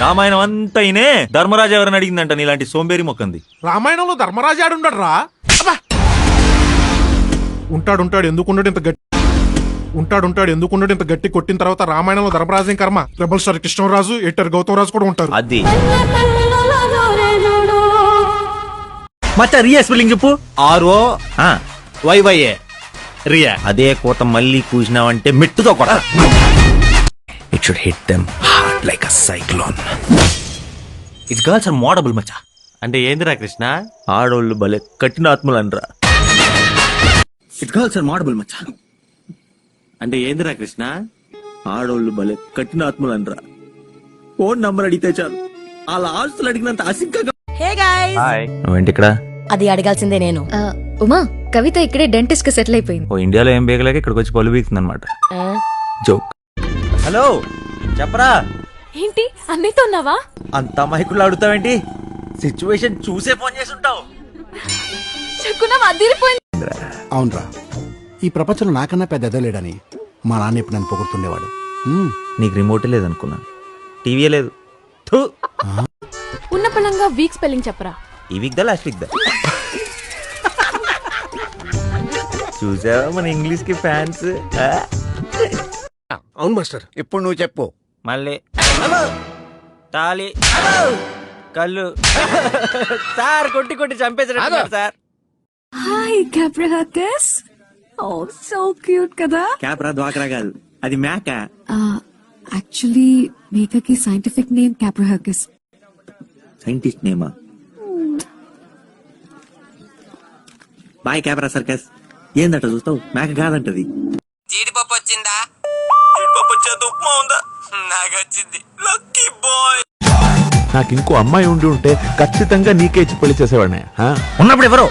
రామాయణం అంతా అయినే ధర్మరాజు ఎవరిని అడిగిందంట నీలాంటి సోంబేరి మొక్కంది. రామాయణంలో ధర్మరాజు ఆడుండడు రా. ఉంటాడు ఎందుకుండడు ఇంత గట్టి ఉంటాడు ఎందుకుండడు ఇంత గట్టి కొట్టిన తర్వాత రామాయణంలో ధర్మరాజు కర్మ రెబల్ స్టార్ కృష్ణరాజు ఎటర్ గౌతమ్ రాజు కూడా ఉంటారు. అది మచ్చా రియా స్పెల్లింగ్ చెప్పు. ROYYA రియా. అదే కోత మళ్ళీ కూసినావంటే మెట్టుతో కొడ. It should hit them hard like a cyclone. It's girls are mouldable మచ్చా. అంటే ఏందిరా కృష్ణ? ఆడోళ్ళు భలే కఠిన ఆత్మలు అనరా. ఇట్ గర్ల్స్ ఆర్ మోడబుల్ మచ్చా. అంటే ఏందిరా కృష్ణ? ఆడోళ్ళు భలే కఠిన ఆత్మలు అనరా. ఫోన్ నంబర్ అడిగితే చాలు అలా ఆస్తులు అడిగినంత అసిగ్గా. Hey guys. నువ్వేంటి ఇక్కడ? అది అడగాల్సిందే నేను. ఉమా కవిత ఇక్కడే డెంటిస్ట్ కి సెటిల్ అయిపోయింది. ఓ ఇండియాలో ఏం బేగలేక ఇక్కడికి వచ్చి పళ్ళు బీగుతుంది అనమాట. జోక్. హలో చెప్పరా. ఏంటి అన్నయ్యతో ఉన్నావా? అంత మైకులు అడుగుతావేంటి? సిచ్యువేషన్ చూసే ఫోన్ చేసి ఉంటావు. అవునరా, ఈ ప్రపంచంలో నాకన్నా పెద్ద ఎదలేడని మా నాన్న ఇప్పుడు నన్ను పొగుడుతుండేవాడు. నీకు రిమోట్ లేదనుకున్నాను, టీవీ లేదు. ఉన్న పళంగా వీక్ స్పెల్లింగ్ చెప్పరా. ఈ వీక్ దా లాస్ట్ వీక్ దా. చూసావా మన ఇంగ్లీష్ కి ఫ్యాన్స్. అవును మాస్టర్, ఇప్పుడు నువ్వు చెప్పు. మళ్ళీ తాళి కళ్ళు సార్ కొట్టి కొట్టి చంపేసారు సార్. హాయ్ క్యాప్రహకస్. ఓ సో క్యూట్ కదా. క్యాప్రా ద్వాకరా కాదు, అది మేక. యాక్చువల్లీ మేకకి సైంటిఫిక్ నేమ్ క్యాప్రహకస్. సైంటిస్ట్ నేమా? బాయ్ క్యాప్రా సర్కస్. ఏందట చూస్తావు? మేక కాదంటది. జీడిపప్పు వచ్చిందా? జీడిపప్పు వచ్చేది, ఉప్మా ఉందా? నాకు వచ్చింది. Lucky boy. నాకు ఇంకో అమ్మాయి ఉండి ఉంటే ఖచ్చితంగా నీకే ఇచ్చి పెళ్లి చేసేవాడిని. ఉన్నప్పుడు ఎవరు